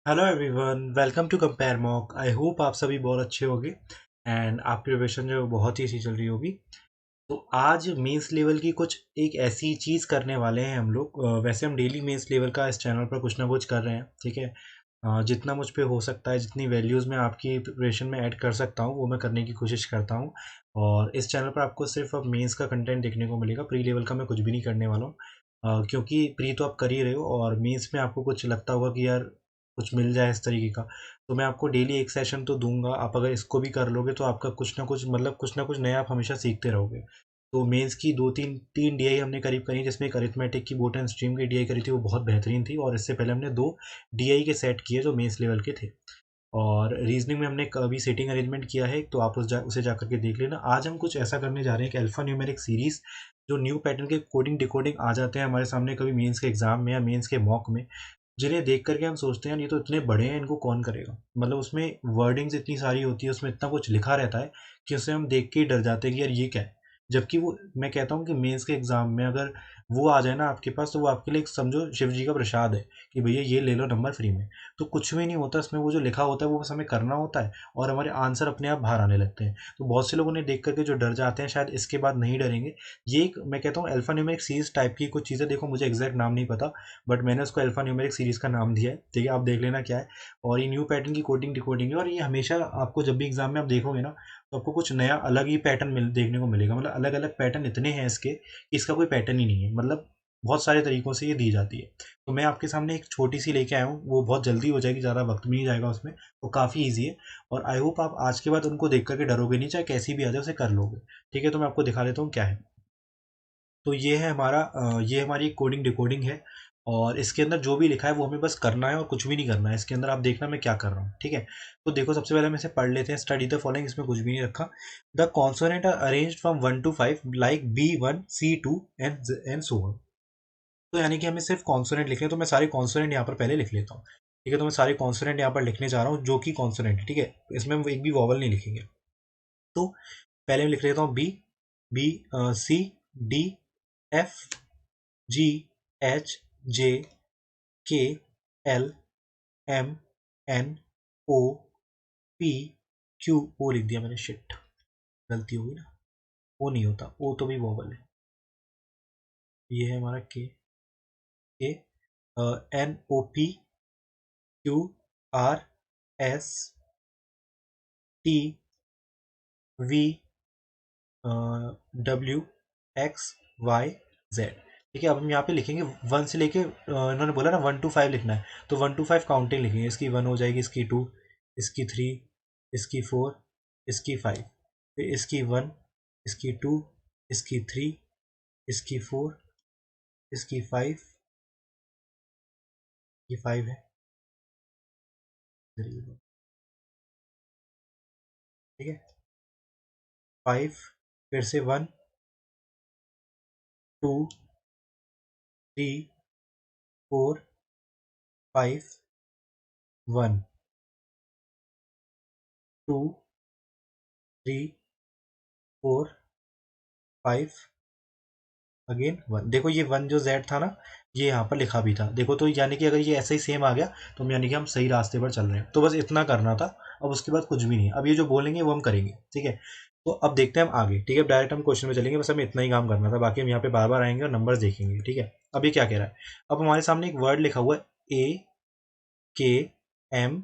Hello everyone, welcome to compare mock. I hope आप सभी बहुत अच्छे होंगे एंड आपकी प्रिपरेशन जो है वो बहुत ही अच्छी चल रही होगी। तो आज मेंस लेवल की कुछ एक ऐसी चीज़ करने वाले हैं हम लोग। वैसे हम डेली मेंस लेवल का इस चैनल पर कुछ ना कुछ कर रहे हैं, ठीक है। जितना मुझ पे हो सकता है, जितनी वैल्यूज़ मैं आपकी प्रिपरेशन में ऐड कर सकता हूँ वो मैं करने की कोशिश करता हूँ। और इस चैनल पर आपको सिर्फ अब मेंस का कंटेंट देखने को मिलेगा, प्री लेवल का मैं कुछ भी नहीं करने वाला हूँ। क्योंकि प्री तो आप कर ही रहे हो और मेंस में आपको कुछ लगता होगा कि यार कुछ मिल जाए इस तरीके का, तो मैं आपको डेली एक सेशन तो दूंगा। आप अगर इसको भी कर लोगे तो आपका कुछ ना कुछ मतलब कुछ ना कुछ नया आप हमेशा सीखते रहोगे। तो मेंस की दो तीन तीन डीआई हमने करीब करी, जिसमें एक अरिथमेटिक की बोट एंड स्ट्रीम की डीआई करी थी, वो बहुत बेहतरीन थी। और इससे पहले हमने दो डीआई के सेट किए जो मेंस लेवल के थे। और रीजनिंग में हमने अभी सेटिंग अरेंजमेंट किया है, तो आप उसे जा करके देख लेना। आज हम कुछ ऐसा करने जा रहे हैं कि अल्फा न्यूमेरिक सीरीज, जो न्यू पैटर्न के कोडिंग डिकोडिंग आ जाते हैं हमारे सामने कभी मेंस के एग्जाम में या मेंस के मॉक में, जिन्हें देख करके हम सोचते हैं ये तो इतने बड़े हैं, इनको कौन करेगा। मतलब उसमें वर्डिंग्स इतनी सारी होती है, उसमें इतना कुछ लिखा रहता है कि उसे हम देख के ही डर जाते हैं कि यार ये क्या है। जबकि वो, मैं कहता हूँ कि मेंस के एग्जाम में अगर वो आ जाए ना आपके पास, तो वो आपके लिए एक समझो शिव जी का प्रसाद है कि भैया ये ले लो नंबर फ्री में। तो कुछ भी नहीं होता इसमें, वो जो लिखा होता है वो बस हमें करना होता है और हमारे आंसर अपने आप बाहर आने लगते हैं। तो बहुत से लोगों ने देख करके जो डर जाते हैं, शायद इसके बाद नहीं डरेंगे। ये एक, मैं कहता हूँ, अल्फा न्यूमेरिक सीरीज टाइप की कुछ चीज़ें, देखो मुझे एग्जैक्ट नाम नहीं पता, बट मैंने उसको अल्फा न्यूमेरिक सीरीज का नाम दिया है, ठीक है। आप देख लेना क्या है। और ये न्यू पैटर्न की कोडिंग डिकोडिंग है, और ये हमेशा आपको जब भी एग्जाम में आप देखोगे ना, तो आपको कुछ नया अलग ही पैटर्न देखने को मिलेगा। मतलब अलग अलग पैटर्न इतने हैं इसके कि इसका कोई पैटर्न ही नहीं है। मतलब बहुत सारे तरीकों से ये दी जाती है। तो मैं आपके सामने एक छोटी सी लेके आया हूँ, वो बहुत जल्दी हो जाएगी, ज़्यादा वक्त भी नहीं जाएगा उसमें। वो काफ़ी ईजी है। और आई होप आप आज के बाद उनको देख करके डरोगे नहीं, चाहे कैसी भी आ जाए उसे कर लोगे। ठीक है, तो मैं आपको दिखा देता हूँ क्या है। तो ये है हमारा ये हमारी कोडिंग डिकोडिंग है। और इसके अंदर जो भी लिखा है वो हमें बस करना है और कुछ भी नहीं करना है। इसके अंदर आप देखना मैं क्या कर रहा हूँ, ठीक है। तो देखो, सबसे पहले हम इसे पढ़ लेते हैं। स्टडी द फॉलोइंग, इसमें कुछ भी नहीं रखा। The consonant are arranged from 1 to 5 like B1 C2 and so on. तो यानी कि हमें सिर्फ कॉन्सोनेंट लिखने हैं, तो मैं सारे कॉन्सोनेंट यहाँ पर पहले लिख लेता हूँ। ठीक है, तो मैं सारे कॉन्सोनेंट यहाँ पर लिखने जा रहा हूँ जो कि कॉन्सोनेंट है, ठीक है। इसमें हम एक भी वॉवल नहीं लिखेंगे। तो पहले मैं लिख लेता हूँ B, C, D, F, G, H, J, K, L, M, N, O, P, Q। ओ लिख दिया मैंने, शिट, गलती हो गई ना। ओ नहीं होता, ओ तो भी वॉवल है। ये है हमारा के, N, O, P, Q, R, S, T, V, W, X, Y, Z। ठीक है, अब हम यहाँ पे लिखेंगे वन से लेके, इन्होंने बोला ना 1 to 5 लिखना है, तो 1 to 5 काउंटिंग लिखेंगे। इसकी 1 हो जाएगी, इसकी 2, इसकी 3, इसकी 4, इसकी 5, फिर इसकी 1, इसकी 2, इसकी 3, इसकी 4, इसकी 5, ये 5 है, ठीक है। 5, फिर से 1, 2, 3, 4, 5, 1, 2, 3, 4, 5, अगेन 1। देखो ये 1 जो Z था ना, ये यहाँ पर लिखा भी था, देखो। तो यानी कि अगर ये ऐसे ही सेम आ गया तो हम यानी कि हम सही रास्ते पर चल रहे हैं। तो बस इतना करना था। अब उसके बाद कुछ भी नहीं है। अब ये जो बोलेंगे वो हम करेंगे, ठीक है। तो अब देखते हैं हम आगे, ठीक है। डायरेक्ट हम क्वेश्चन में चलेंगे, बस हमें इतना ही काम करना था। बाकी हम यहाँ पे बार बार आएंगे और नंबर्स देखेंगे, ठीक है। अब ये क्या कह रहा है। अब हमारे सामने एक वर्ड लिखा हुआ है A, K, M।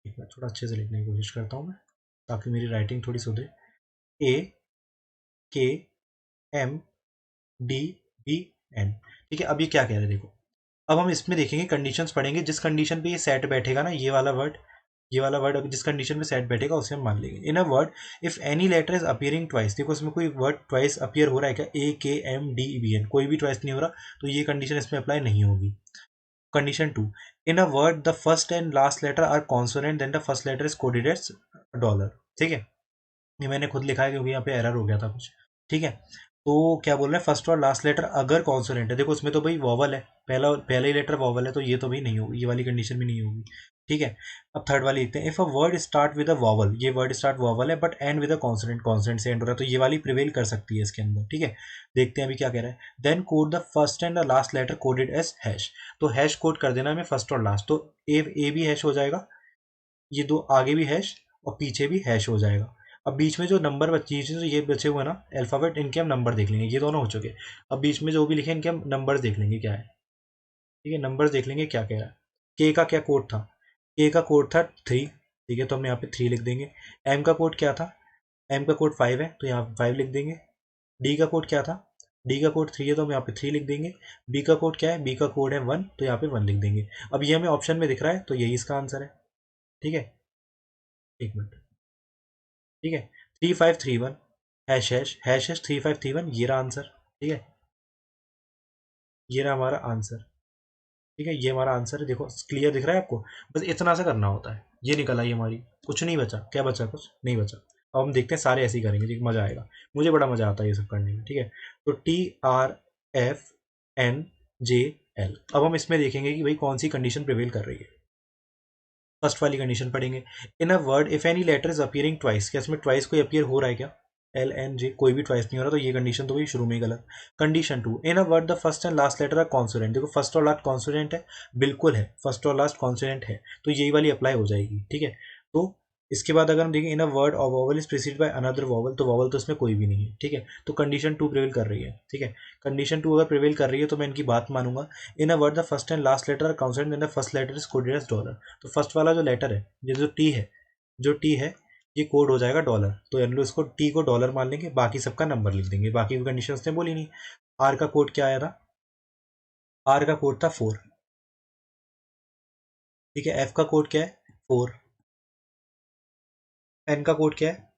एक मिनट, थोड़ा अच्छे से लिखने की कोशिश करता हूँ मैं, ताकि मेरी राइटिंग थोड़ी सुधरे। A, K, M, D, B, N। ठीक है, अब ये क्या कह रहे हैं, देखो। अब हम इसमें देखेंगे, कंडीशंस पढ़ेंगे। जिस कंडीशन पे ये सेट बैठेगा ना, ये वाला वर्ड अगर जिस कंडीशन पे सेट बैठेगा उसे हम मान लेंगे। In a word, if any letter is appearing twice, देखो इसमें कोई वर्ड ट्वाइस अपीयर हो रहा है क्या, A, K, M, D, B, N, कोई भी ट्वाइस नहीं हो रहा, तो ये कंडीशन इसमें अप्लाई नहीं होगी। Condition 2, in a word the first and last letter are consonant, then the first letter is coded as $। ठीक है, ये मैंने खुद लिखा है क्योंकि यहाँ पे एरर हो गया था कुछ, ठीक है। तो क्या बोल रहे हैं, फर्स्ट और लास्ट लेटर अगर कॉन्सोनेंट है, देखो इसमें तो भाई वॉवल है, पहला ही लेटर वॉवल है, तो ये तो भी नहीं होगी, ये वाली कंडीशन भी नहीं होगी। ठीक है, अब थर्ड वाली लिखते हैं, if a word start with a vowel, ये वर्ड स्टार्ट वॉवल है but end with a consonant, consonant से एंड हो रहा है, तो ये वाली प्रिवेल कर सकती है इसके अंदर। ठीक है, देखते हैं अभी क्या कह रहा है। Then code the first and the last letter coded as hash, तो हैश कोड कर देना हमें फर्स्ट और लास्ट, तो ए भी हैश हो जाएगा, ये दो आगे भी हैश और पीछे भी हैश हो जाएगा। अब बीच में जो नंबर बची, जो ये बचे हुए ना अल्फ़ाबेट, इनके हम नंबर देख लेंगे, ये दोनों हो चुके। अब बीच में जो भी लिखे इनके हम नंबर्स देख लेंगे क्या है। ठीक है, नंबर्स देख लेंगे क्या कह रहा है। के का क्या कोड था, के का कोड था 3। ठीक है, तो हम यहाँ पे 3 लिख देंगे। एम का कोड क्या था, एम का कोड 5 है, तो यहाँ पे 5 लिख देंगे। डी का कोड क्या था, डी का कोड 3 है, तो हम यहाँ पे 3 लिख देंगे। बी का कोड क्या है, बी का कोड है 1, तो यहाँ पे 1 लिख देंगे। अब ये हमें ऑप्शन में दिख रहा है, तो यही इसका आंसर है। ठीक है, एक मिनट। ठीक है, 3531 हैश हैश हैश हैश 3531, ये रहा आंसर। ठीक है, ये रहा हमारा आंसर। ठीक है, ये हमारा आंसर है, देखो क्लियर दिख रहा है आपको। बस इतना सा करना होता है, ये निकल आई हमारी, कुछ नहीं बचा। क्या बचा, कुछ नहीं बचा। अब हम देखते हैं, सारे ऐसे ही करेंगे, ठीक, मजा आएगा। मुझे बड़ा मजा आता है ये सब करने में। ठीक है, तो TRFNJL, अब हम इसमें देखेंगे कि भाई कौन सी कंडीशन प्रिवेल कर रही है। फर्स्ट वाली कंडीशन पढ़ेंगे, in a word if any letter is appearing twice, क्या इसमें ट्वाइस कोई अपीयर हो रहा है क्या, LNJ कोई भी ट्वाइस नहीं हो रहा, तो ये कंडीशन तो भाई शुरू में ही गलत। Condition 2, in a word the first and last letter are consonant, देखो फर्स्ट और लास्ट कॉन्सोनेंट है, बिल्कुल है, फर्स्ट और लास्ट कॉन्सोनेंट है, तो यही वाली अप्लाई हो जाएगी। ठीक है, तो इसके बाद अगर हम देखें, इन अ वर्ड और vowel is preceded bye another vowel, तो वॉवल तो इसमें कोई भी नहीं है। ठीक है, तो कंडीशन 2 प्रिवेल कर रही है। ठीक है, कंडीशन 2 अगर प्रिवेल कर रही है तो मैं इनकी बात मानूंगा। In a word the first and last letter are consonant and the first letter is coded as dollar, तो फर्स्ट वाला जो लेटर है, ये जो टी है, जो टी है, ये कोड हो जाएगा डॉलर, तो यानी लो इसको टी को डॉलर मान लेंगे, बाकी सबका नंबर लिख देंगे, बाकी की कंडीशन उसने बोली नहीं। आर का कोड क्या आया था, आर का कोड था 4। ठीक है, एफ का कोड क्या है, 4। एन का कोड क्या है,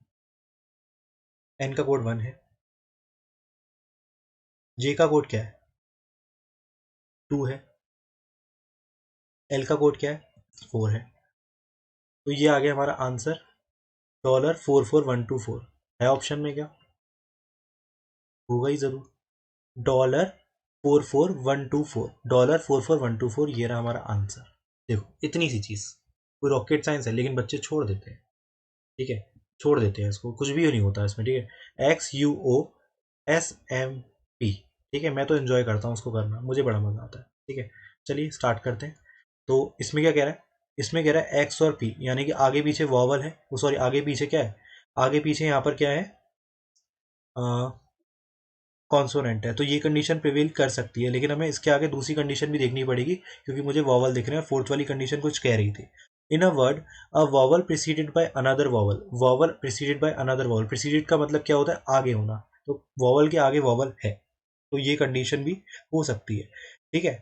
एन का कोड 1 है। जे का कोड क्या है, 2 है। एल का कोड क्या है, 4 है। तो ये आ गया हमारा आंसर, $44124 है ऑप्शन में क्या, होगा ही जरूर, $44124, $44124, ये रहा हमारा आंसर। देखो इतनी सी चीज, कोई रॉकेट साइंस है, लेकिन बच्चे छोड़ देते हैं। ठीक है, छोड़ देते हैं इसको, कुछ भी नहीं होता इसमें। ठीक है, XUOSMP, ठीक है, मैं तो एंजॉय करता हूँ उसको करना, मुझे बड़ा मजा आता है। ठीक है, चलिए स्टार्ट करते हैं। तो इसमें क्या कह रहा है, इसमें कह रहा है एक्स और पी, यानी कि आगे पीछे वॉवल है, वो सॉरी आगे पीछे क्या है, आगे पीछे यहाँ पर क्या है, कॉन्सोनेंट है, तो ये कंडीशन प्रिवेल कर सकती है, लेकिन हमें इसके आगे दूसरी कंडीशन भी देखनी पड़ेगी, क्योंकि मुझे वॉवल दिख रहे हैं। फोर्थ वाली कंडीशन कुछ कह रही थी, in a word a vowel preceded by another vowel, vowel preceded by another vowel, preceded का मतलब क्या होता है, आगे होना, तो वॉवल के आगे वॉवल है, तो ये कंडीशन भी हो सकती है। ठीक है,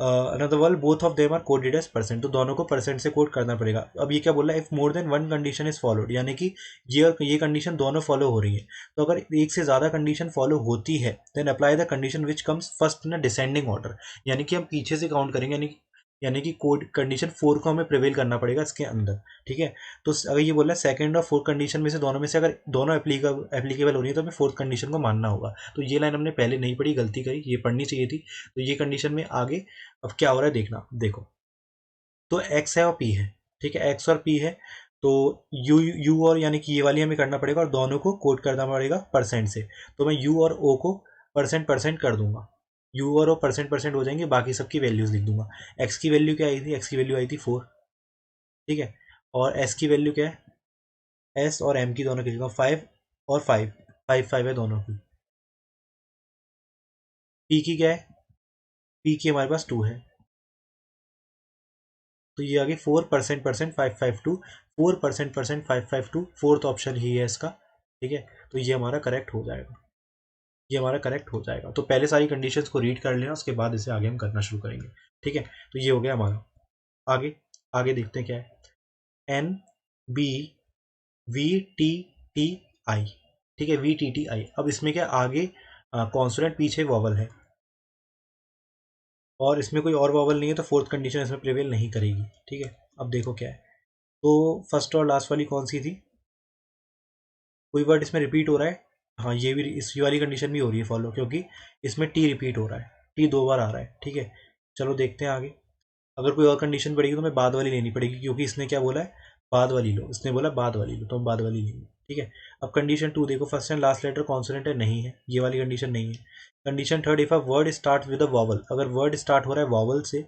another word both of them are coded as percent, तो दोनों को परसेंट से कोड करना पड़ेगा। अब ये क्या बोल रहा है, if more than one condition is followed, यानी कि ये कंडीशन दोनों फॉलो हो रही है, तो अगर एक से ज़्यादा कंडीशन फॉलो होती है, then apply the condition which comes first in descending order, यानी कि हम पीछे से काउंट करेंगे, यानी कि कोड कंडीशन 4 को हमें प्रिवेल करना पड़ेगा इसके अंदर। ठीक है, तो अगर ये बोल रहा है सेकंड और फोर्थ कंडीशन में से दोनों में से अगर दोनों एप्लीकेबल हो रही है, तो हमें फोर्थ कंडीशन को मानना होगा। तो ये लाइन हमने पहले नहीं पढ़ी, गलती करी, ये पढ़नी चाहिए थी। तो ये कंडीशन में आगे अब क्या हो रहा है देखना, देखो, तो एक्स है और पी है। ठीक है, एक्स और पी है, तो यू यू और यानी कि ये वाली हमें करना पड़ेगा, और दोनों को कोड करना पड़ेगा परसेंट से, तो मैं यू और ओ को परसेंट परसेंट कर दूंगा, यू और ओ परसेंट परसेंट हो जाएंगे, बाकी सबकी वैल्यूज लिख दूंगा। एक्स की वैल्यू क्या आई थी, एक्स की वैल्यू आई थी 4। ठीक है, और एस की वैल्यू क्या है, एस और एम की दोनों की जगह 5 और 5, 5 है दोनों की। पी की क्या है, पी की हमारे पास 2 है, तो ये आ गई 4% 552, 4% 552, फोर्थ ऑप्शन ही है इसका। ठीक है, तो ये हमारा करेक्ट हो जाएगा, ये हमारा करेक्ट हो जाएगा। तो पहले सारी कंडीशंस को रीड कर लेना, उसके बाद इसे आगे हम करना शुरू करेंगे। ठीक है, तो ये हो गया हमारा। आगे आगे देखते हैं क्या है, NBVTTI। ठीक है, VTTI, अब इसमें क्या आगे कॉन्सोनेंट पीछे वॉवल है, और इसमें कोई और वॉवल नहीं है, तो फोर्थ कंडीशन इसमें प्रिवेल नहीं करेगी। ठीक है, अब देखो क्या है, तो फर्स्ट और लास्ट वाली कौन सी थी, कोई वर्ड इसमें रिपीट हो रहा है, हाँ, ये भी इस वाली कंडीशन भी हो रही है फॉलो, क्योंकि इसमें टी रिपीट हो रहा है, टी 2 बार आ रहा है। ठीक है, चलो देखते हैं आगे। अगर कोई और कंडीशन पड़ेगी तो मैं बाद वाली लेनी पड़ेगी, क्योंकि इसने क्या बोला है, बाद वाली लो, इसने बोला बाद वाली लो, तो हम बाद वाली लेंगे। ठीक है, अब कंडीशन 2 देखो, first and last letter consonant है, नहीं है, ये वाली कंडीशन नहीं है। Condition 3, if a word start with a vowel, अगर वर्ड स्टार्ट हो रहा है वॉवल से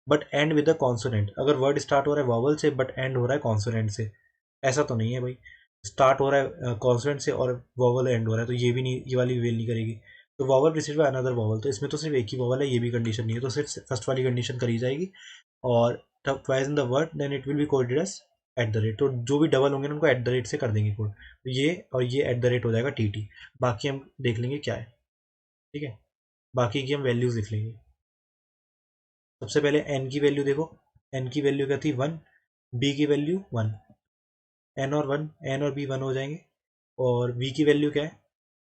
but end with a consonant, अगर वर्ड स्टार्ट हो रहा है वॉवल से बट एंड हो रहा है कॉन्सोनेंट से, ऐसा तो नहीं है भाई, स्टार्ट हो रहा है कॉन्सोनेंट से और वॉवल एंड हो रहा है, तो ये भी नहीं, ये वाली वेल नहीं करेगी। तो vowel preceded bye another vowel, तो इसमें तो सिर्फ एक ही वॉवल है, ये भी कंडीशन नहीं है, तो सिर्फ फर्स्ट वाली कंडीशन करी जाएगी। और twice in the word then it will be coded as at the rate, तो जो भी डबल होंगे ना उनको एट द रेट से कर देंगे कोड, तो ये और ये एट द रेट हो जाएगा टी। बाकी हम देख लेंगे क्या है। ठीक है, बाकी की हम वैल्यूज लिख लेंगे। सबसे पहले एन की वैल्यू देखो, एन की वैल्यू क्या थी 1, बी की वैल्यू 1, एन और 1, एन और बी 1 हो जाएंगे। और वी की वैल्यू क्या है,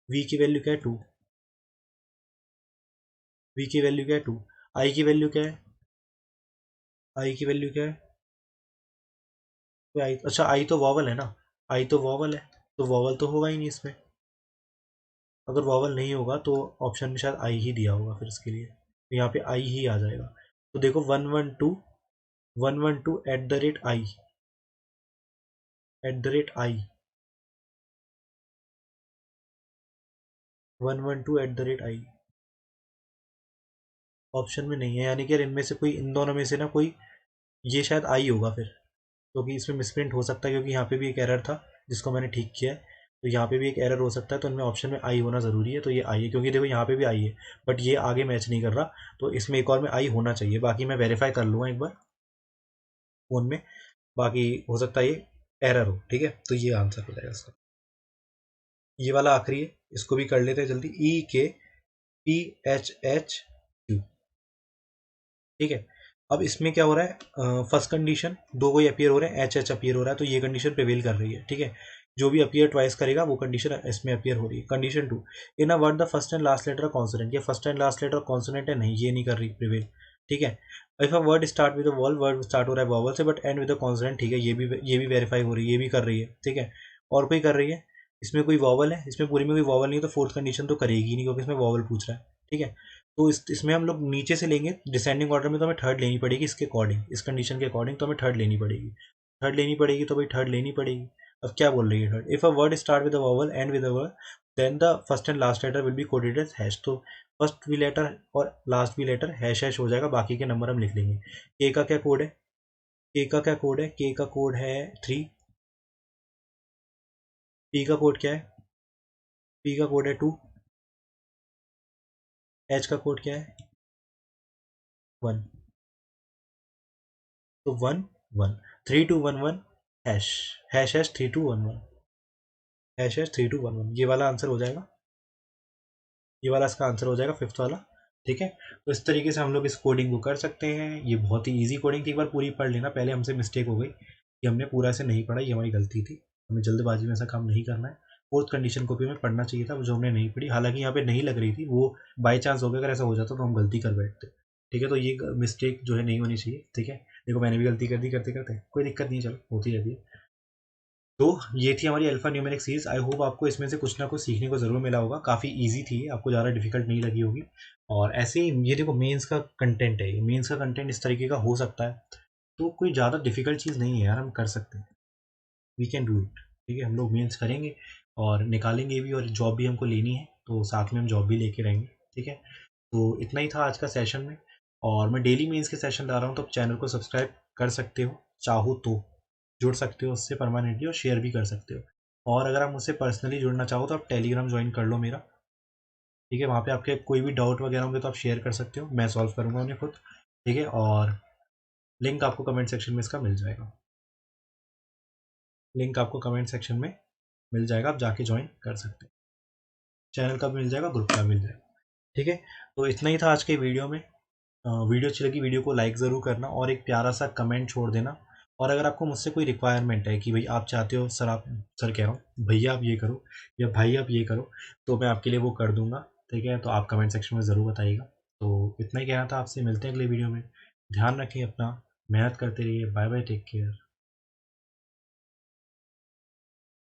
वी की वैल्यू क्या है 2, वी की वैल्यू क्या है 2। आई की वैल्यू क्या है, आई की वैल्यू क्या है, आई, अच्छा आई तो वॉवल है ना, आई तो वॉवल है, तो वॉवल तो होगा ही नहीं इसमें। अगर वॉवल नहीं होगा तो ऑप्शन में शायद आई ही दिया होगा फिर इसके लिए, तो यहाँ पे आई ही आ जाएगा। तो देखो 112 eight the rate I, eight the rate I, 112 eight the rate I option में नहीं है, यानी कि इनमें से कोई, इन दोनों में से ना कोई, ये शायद आई होगा फिर, क्योंकि इसमें मिसप्रिंट हो सकता है, क्योंकि यहाँ पे भी एक एरर था जिसको मैंने ठीक किया है, तो यहाँ पे भी एक एरर हो सकता है, तो इनमें ऑप्शन में आई होना ज़रूरी है, तो ये आई है, क्योंकि देखो यहाँ पे भी आई है बट ये आगे मैच नहीं कर रहा, तो इसमें एक और में आई होना चाहिए। बाकी मैं वेरीफाई कर लूँगा एक बार फ़ोन में, बाकी हो सकता है ये एरर हो। ठीक है, तो ये आंसर हो जाएगा इसका। ये वाला आखिरी है, इसको भी कर लेते हैं जल्दी, EKPHHQ। ठीक है, अब इसमें क्या हो रहा है, फर्स्ट कंडीशन दो कोई अपियर हो रहे हैं, एच एच अपियर हो रहा है, तो ये कंडीशन प्रिवेल कर रही है। ठीक है, जो भी अपियर ट्वाइस करेगा वो कंडीशन इसमें अपियर हो रही है। Condition 2, in a word the first and last letter consonant, ये first and last letter consonant है, नहीं ये नहीं कर रही प्रिवेल। ठीक है, if a word start with vowel, word start हो रहा है वॉवल से बट एंड विद कॉन्सोनेंट, ठीक है, ये भी वेरीफाई हो रही है, ये भी कर रही है। ठीक है, और कोई कर रही है, इसमें कोई वॉवल है, इसमें पूरी में कोई वॉवल नहीं है, तो फोर्थ कंडीशन तो करेगी नहीं, क्योंकि इसमें वॉवल पूछ रहा है। ठीक है, तो इसमें हम लोग नीचे से लेंगे डिसेंडिंग ऑर्डर में, तो हमें थर्ड लेनी पड़ेगी इसके अकॉर्डिंग, इस कंडीशन के अकॉर्डिंग, तो हमें थर्ड लेनी पड़ेगी, थर्ड लेनी पड़ेगी, तो भाई थर्ड लेनी पड़ेगी। अब क्या बोल रही है third, if a word start with a vowel and with a word then the first and last letter will be coded as hash, तो फर्स्ट भी लेटर और लास्ट भी लेटर हैश हैश हो जाएगा, बाकी के नंबर हम लिख लेंगे। के का क्या कोड है, के का क्या कोड है, के का कोड है 3, पी का कोड क्या है, पी का कोड है 2, एच का कोड क्या है 1, तो 1 1, 3211 hash, hash hash 3211, hash hash 3211, ये वाला आंसर हो जाएगा, ये वाला इसका आंसर हो जाएगा फिफ्थ वाला। ठीक है, तो इस तरीके से हम लोग इस कोडिंग को कर सकते हैं। ये बहुत ही ईजी कोडिंग थी, एक बार पूरी पढ़ लेना, पहले हमसे मिस्टेक हो गई कि हमने पूरा से नहीं पढ़ा, ये हमारी गलती थी, हमें जल्दबाजी में ऐसा काम नहीं करना है। फोर्थ कंडीशन को भी हमें पढ़ना चाहिए था, जो हमने नहीं पढ़ी, हालांकि यहाँ पे नहीं लग रही थी, वो बाई चांस हो गया, अगर ऐसा हो जाता तो हम गलती कर बैठते। ठीक है, तो ये मिस्टेक जो है नहीं होनी चाहिए। ठीक है, देखो मैंने भी गलती कर दी करते करते, कोई दिक्कत नहीं, चलो होती रहती है। तो ये थी हमारी alpha numeric series, I hope आपको इसमें से कुछ ना कुछ सीखने को ज़रूर मिला होगा, काफ़ी इजी थी, आपको ज़्यादा डिफिकल्ट नहीं लगी होगी। और ऐसे ही ये देखो मेंस का कंटेंट है, ये मेंस का कंटेंट इस तरीके का हो सकता है, तो कोई ज़्यादा डिफिकल्ट चीज़ नहीं है यार, हम कर सकते हैं, वी कैन डू इट। ठीक है, हम लोग मेंस करेंगे और निकालेंगे भी, और जॉब भी हमको लेनी है, तो साथ में हम जॉब भी लेके रहेंगे। ठीक है, तो इतना ही था आज का सेशन में, और मैं डेली मेंस के सेशन ला रहा हूँ, तो आप चैनल को सब्सक्राइब कर सकते हो, चाहो तो जुड़ सकते हो उससे परमानेंटली, और शेयर भी कर सकते हो। और अगर आप मुझसे पर्सनली जुड़ना चाहो तो आप टेलीग्राम ज्वाइन कर लो मेरा। ठीक है, वहाँ पे आपके कोई भी डाउट वगैरह होंगे तो आप शेयर कर सकते हो, मैं सॉल्व करूँगा उन्हें खुद। ठीक है, और लिंक आपको कमेंट सेक्शन में इसका मिल जाएगा, लिंक आपको कमेंट सेक्शन में मिल जाएगा, आप जाके ज्वाइन कर सकते हो, चैनल का भी मिल जाएगा, ग्रुप का भी मिल जाएगा। ठीक है, तो इतना ही था आज के वीडियो में। वीडियो अच्छी लगी, वीडियो को लाइक ज़रूर करना और एक प्यारा सा कमेंट छोड़ देना। और अगर आपको मुझसे कोई रिक्वायरमेंट है कि भाई आप चाहते हो सर, आप सर कह रहा हूँ भैया आप ये करो, या भाई आप ये करो, तो मैं आपके लिए वो कर दूंगा। ठीक है, तो आप कमेंट सेक्शन में ज़रूर बताइएगा। तो इतना ही कहना था आपसे, मिलते हैं अगले वीडियो में, ध्यान रखें अपना, मेहनत करते रहिए, बाय बाय, टेक केयर।